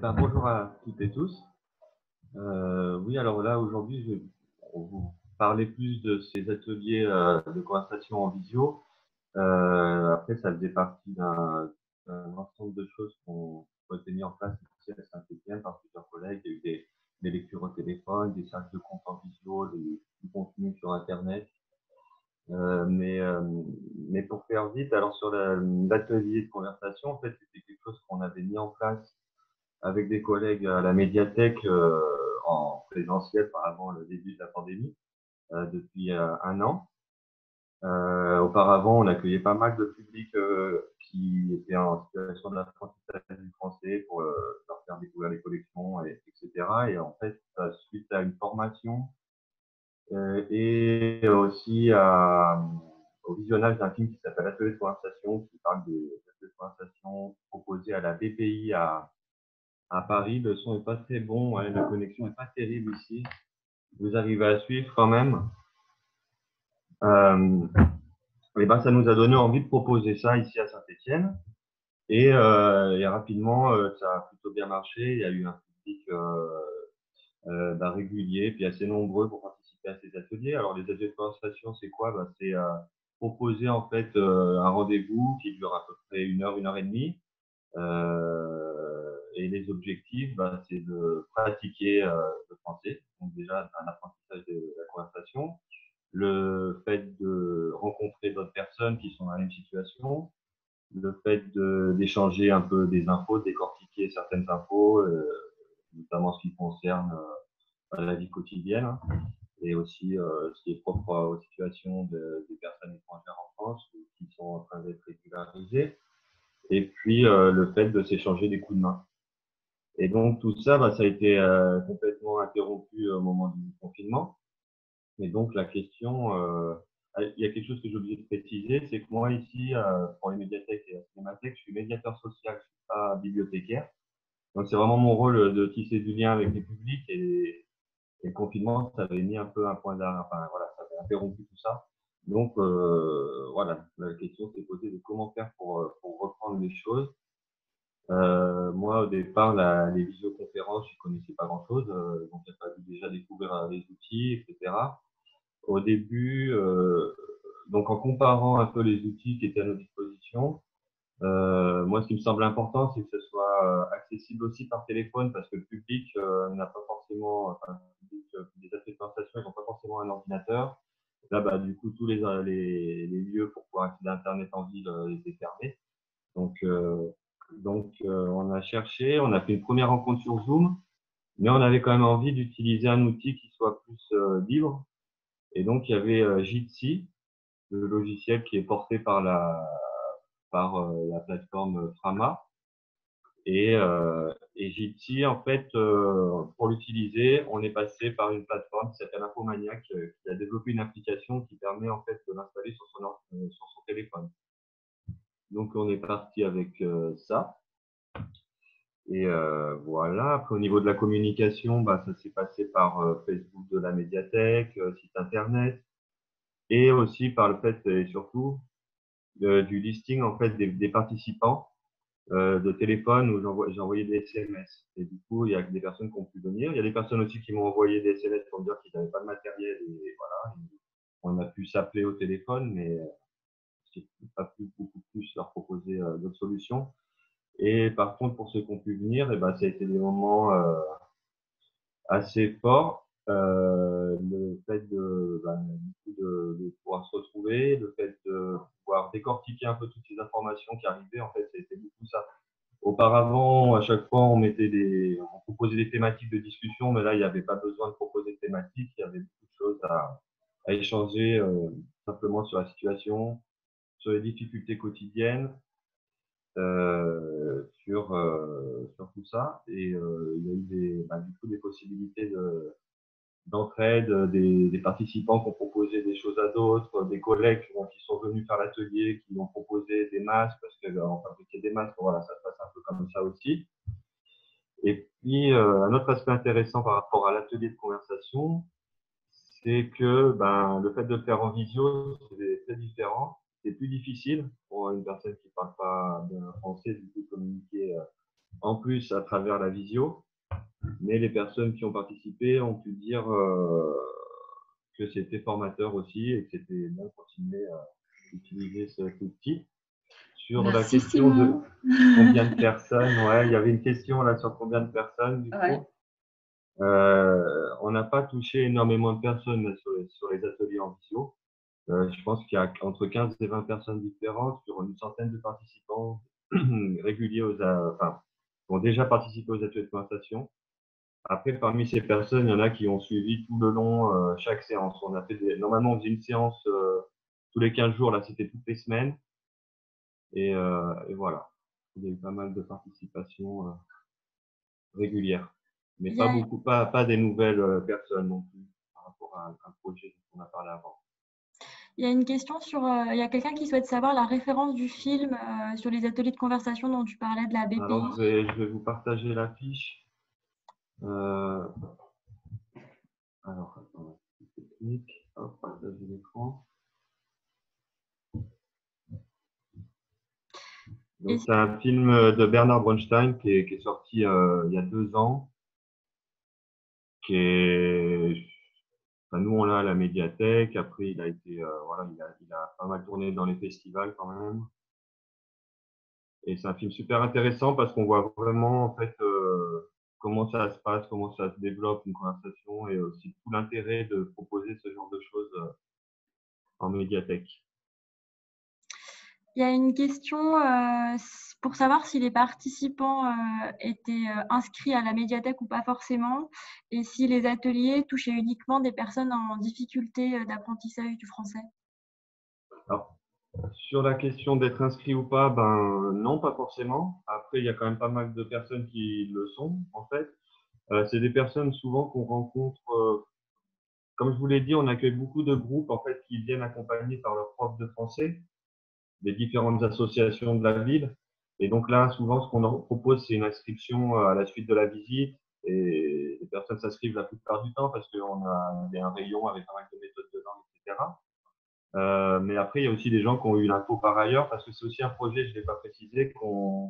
Bonjour à toutes et tous. Oui, alors là, aujourd'hui, je vais vous parler plus de ces ateliers de conversation en visio. Après, ça faisait partie d'un ensemble de choses qu'on a été mis en place ici à Saint-Étienne par plusieurs collègues. Il y a eu des lectures au téléphone, des cercles de compte en visio, du contenu sur Internet. Mais pour faire vite, alors sur l'atelier de conversation, en fait, c'était quelque chose qu'on avait mis en place avec des collègues à la médiathèque en présentiel avant le début de la pandémie, depuis un an. Auparavant, on accueillait pas mal de publics qui étaient en situation d'apprentissage du français pour leur faire découvrir les collections, etc. Et en fait, suite à une formation et aussi au visionnage d'un film qui s'appelle Atelier de conversation, qui parle des ateliers de conversation proposés à la BPI à Paris, le son est pas très bon, ouais, la connexion est pas terrible ici. Vous arrivez à suivre quand même. Euh, et ben, ça nous a donné envie de proposer ça ici à Saint-Étienne. Et rapidement, ça a plutôt bien marché. Il y a eu un public régulier, puis assez nombreux pour participer à ces ateliers. Alors, les ateliers de conversation, c'est quoi? C'est proposer en fait un rendez-vous qui dure à peu près une heure et demie. Et les objectifs, c'est de pratiquer le français, donc déjà un apprentissage de la conversation, le fait de rencontrer d'autres personnes qui sont dans la même situation, le fait d'échanger un peu des infos, de décortiquer certaines infos, notamment ce qui concerne la vie quotidienne, hein, et aussi ce qui est propre aux situations des personnes étrangères en France ou qui sont en train d'être régularisées, et puis le fait de s'échanger des coups de main. Et donc tout ça, ça a été complètement interrompu au moment du confinement. Et donc la question, il y a quelque chose que j'ai oublié de préciser, c'est que moi ici, pour les médiathèques et la cinémathèque, je suis médiateur social, je suis pas bibliothécaire. Donc c'est vraiment mon rôle de tisser du lien avec les publics et le confinement, ça avait mis un peu un point d'arrêt, enfin voilà, ça avait interrompu tout ça. Donc voilà, la question s'est posée de comment faire pour reprendre les choses. Moi, au départ, les visioconférences, je connaissais pas grand-chose, donc il a fallu déjà découvrir les outils, etc. Au début, donc en comparant un peu les outils qui étaient à notre disposition, moi, ce qui me semble important, c'est que ce soit accessible aussi par téléphone, parce que le public n'a pas forcément, enfin, le public des ateliers de conversation, ils n'ont pas forcément un ordinateur. Là, du coup, tous les lieux pour pouvoir accéder à Internet en ville étaient fermés. Donc, on a cherché, on a fait une première rencontre sur Zoom, mais on avait quand même envie d'utiliser un outil qui soit plus libre. Et donc, il y avait Jitsi, le logiciel qui est porté par la plateforme Frama. Et Jitsi, en fait, pour l'utiliser, on est passé par une plateforme qui s'appelle Infomaniac, qui a développé une application qui permet en fait de l'installer sur son téléphone. Donc, on est parti avec ça. Et voilà. Après, au niveau de la communication, ça s'est passé par Facebook de la médiathèque, site internet, et aussi par le fait, et surtout, du listing en fait des participants de téléphone où j'ai envoyé des SMS. Et du coup, il y a des personnes qui ont pu venir. Il y a des personnes aussi qui m'ont envoyé des SMS pour me dire qu'ils n'avaient pas de matériel. Et voilà, on a pu s'appeler au téléphone, mais j'ai pas pu beaucoup plus leur proposer d'autres solutions. Et par contre, pour ceux qui ont pu venir, ça a été des moments assez forts. Le fait de pouvoir se retrouver, le fait de pouvoir décortiquer un peu toutes ces informations qui arrivaient, en fait, c'était beaucoup ça. Auparavant, à chaque fois, on proposait des thématiques de discussion, mais là, il n'y avait pas besoin de proposer de thématiques. Il y avait beaucoup de choses à échanger simplement sur la situation, sur les difficultés quotidiennes, sur tout ça. Et il y a eu du coup des possibilités d'entraide, des participants qui ont proposé des choses à d'autres, des collègues qui sont venus faire l'atelier, qui ont proposé des masques, parce qu'on fabriquait des masques, voilà, ça se passe un peu comme ça aussi. Et puis, un autre aspect intéressant par rapport à l'atelier de conversation, c'est que le fait de le faire en visio, c'est très différent. C'est plus difficile pour une personne qui ne parle pas bien français, du coup, de communiquer en plus à travers la visio, mais les personnes qui ont participé ont pu dire que c'était formateur aussi et que c'était bien de continuer à utiliser cet outil. Sur la Merci question de Simon. combien de personnes, ouais, il y avait une question là sur combien de personnes du Ouais. coup. On n'a pas touché énormément de personnes sur les ateliers en visio. Je pense qu'il y a entre 15 et 20 personnes différentes sur une centaine de participants réguliers enfin, qui ont déjà participé aux ateliers de conversation. Après, parmi ces personnes, il y en a qui ont suivi tout le long chaque séance. On a fait normalement, on faisait une séance tous les 15 jours. Là, c'était toutes les semaines. Et voilà. Il y a eu pas mal de participation régulière. Mais Il y pas a, beaucoup, pas des nouvelles personnes non plus par rapport à un projet dont on a parlé avant. il y a une question sur. Il y a quelqu'un qui souhaite savoir la référence du film sur les ateliers de conversation dont tu parlais de la Alors, BPI. je vais vous partager la fiche. Euh, alors, attends, technique. Hop, partager l'écran. Et Donc, c'est un film de Bernard Bronstein qui est sorti il y a 2 ans, qui est, enfin, nous on l'a à la médiathèque. Après, il a été, voilà, il a pas mal tourné dans les festivals quand même. Et c'est un film super intéressant parce qu'on voit vraiment en fait comment ça se passe, comment ça se développe une conversation et aussi tout l'intérêt de proposer ce genre de choses en médiathèque. il y a une question pour savoir si les participants étaient inscrits à la médiathèque ou pas forcément, et si les ateliers touchaient uniquement des personnes en difficulté d'apprentissage du français. Alors, sur la question d'être inscrit ou pas, ben non, pas forcément. Après, il y a quand même pas mal de personnes qui le sont, en fait. C'est des personnes souvent qu'on rencontre. Comme je vous l'ai dit, on accueille beaucoup de groupes en fait qui viennent accompagnés par leurs profs de français, des différentes associations de la ville. Et donc là, souvent, ce qu'on leur propose, c'est une inscription à la suite de la visite. Et les personnes s'inscrivent la plupart du temps parce qu'on a un rayon avec pas mal de méthodes de langue, etc. Mais après, il y a aussi des gens qui ont eu l'info par ailleurs, parce que c'est aussi un projet, je ne l'ai pas précisé,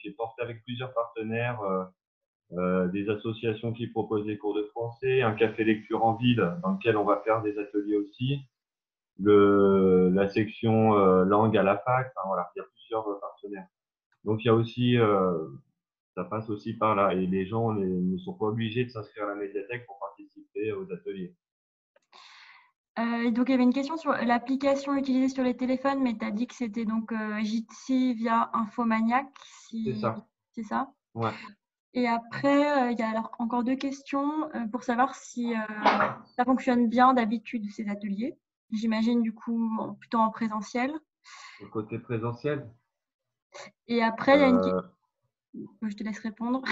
qui est porté avec plusieurs partenaires, des associations qui proposent des cours de français, un café lecture en ville dans lequel on va faire des ateliers aussi, la section langue à la fac, enfin, voilà, il y a plusieurs partenaires. Donc il y a aussi, ça passe aussi par là, et les gens ne sont pas obligés de s'inscrire à la médiathèque pour participer aux ateliers. Donc il y avait une question sur l'application utilisée sur les téléphones, mais tu as dit que c'était donc Jitsi via Infomaniac, C'est si ça, c'est ça? ouais. Et après, il y a alors encore 2 questions pour savoir si ça fonctionne bien d'habitude ces ateliers. J'imagine du coup plutôt en présentiel. Au côté présentiel, Et après, il y a une euh, je te laisse répondre.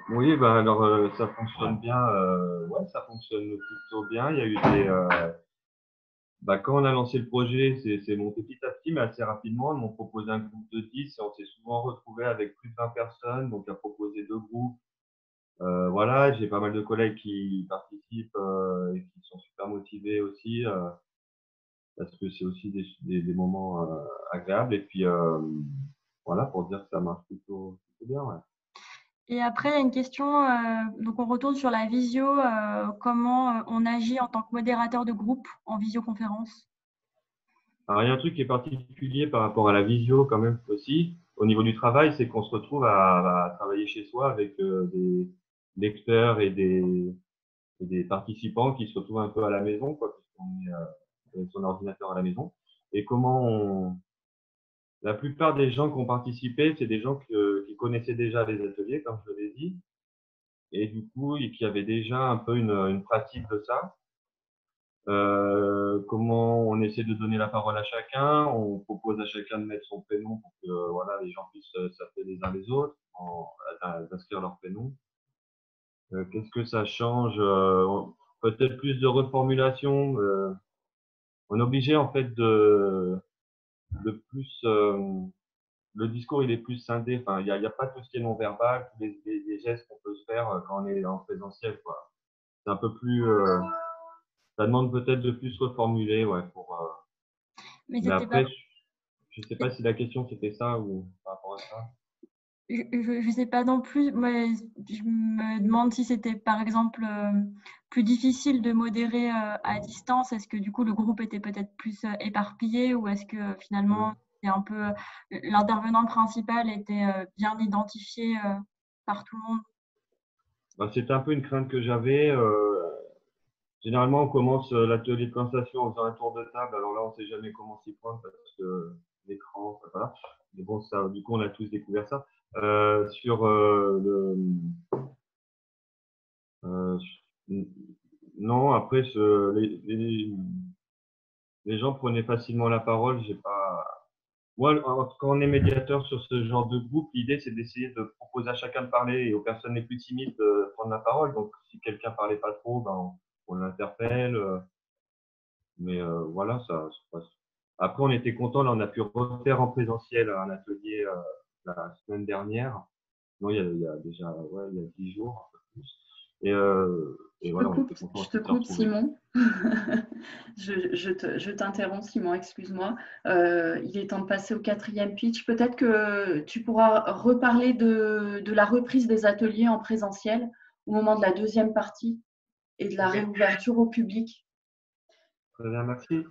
Oui, bah alors ça fonctionne bien. Ouais, ça fonctionne plutôt bien. Il y a eu bah, quand on a lancé le projet, c'est monté petit à petit, mais assez rapidement. Ils m'ont proposé un groupe de 10 et on s'est souvent retrouvé avec plus de 20 personnes. Donc, à proposer 2 groupes. Voilà, j'ai pas mal de collègues qui participent et qui sont super motivés aussi parce que c'est aussi des moments agréables. Et puis, voilà, pour dire que ça marche plutôt bien. Ouais. Et après, il y a une question, donc on retourne sur la visio, comment on agit en tant que modérateur de groupe en visioconférence? Alors, il y a un truc qui est particulier par rapport à la visio quand même aussi, au niveau du travail, c'est qu'on se retrouve à travailler chez soi avec des lecteurs et des participants qui se retrouvent un peu à la maison, quoi, puisqu'on est avec son ordinateur à la maison. Et la plupart des gens qui ont participé, c'est des gens qui connaissaient déjà les ateliers, comme je l'ai dit, et du coup, et qui avaient déjà un peu une pratique de ça. Comment on essaie de donner la parole à chacun. On propose à chacun de mettre son prénom pour que voilà, les gens puissent s'appeler les uns les autres, d'inscrire leur prénom. Qu'est-ce que ça change peut-être plus de reformulation. On est obligé en fait de plus. Le discours il est plus scindé. Enfin, il y a pas tout ce qui est non verbal, tous les gestes qu'on peut se faire quand on est en présentiel. Quoi. C'est un peu plus. Ça demande peut-être de plus reformuler, ouais, Mais mais c'était pas après, je ne sais pas si la question c'était ça ou par rapport à ça. Je ne sais pas non plus, mais je me demande si c'était par exemple plus difficile de modérer à distance. Est-ce que du coup le groupe était peut-être plus éparpillé ou est-ce que finalement c'est un peu l'intervenant principal était bien identifié par tout le monde? Bah, c'était un peu une crainte que j'avais. Généralement, on commence l'atelier de conversation en faisant un tour de table. Alors là, on ne sait jamais comment s'y prendre parce que l'écran, enfin, voilà. Mais bon, ça, du coup, on a tous découvert ça. Sur euh, non, après, les gens prenaient facilement la parole. J'ai pas. Moi, quand on est médiateur sur ce genre de groupe, l'idée, c'est d'essayer de proposer à chacun de parler et aux personnes les plus timides de prendre la parole. Donc, si quelqu'un parlait pas trop, ben, on l'interpelle. Mais voilà, ça se passe. Après, on était content. Là, on a pu refaire en présentiel un atelier la semaine dernière. Non, il y a déjà, ouais, il y a 10 jours, un peu plus. Et voilà, on était content Je aussi te de se coupe, retrouver. Simon. Je t'interromps, Simon, excuse-moi. Il est temps de passer au 4e pitch. Peut-être que tu pourras reparler de la reprise des ateliers en présentiel au moment de la 2e partie et de la Ok, réouverture au public. très bien, merci.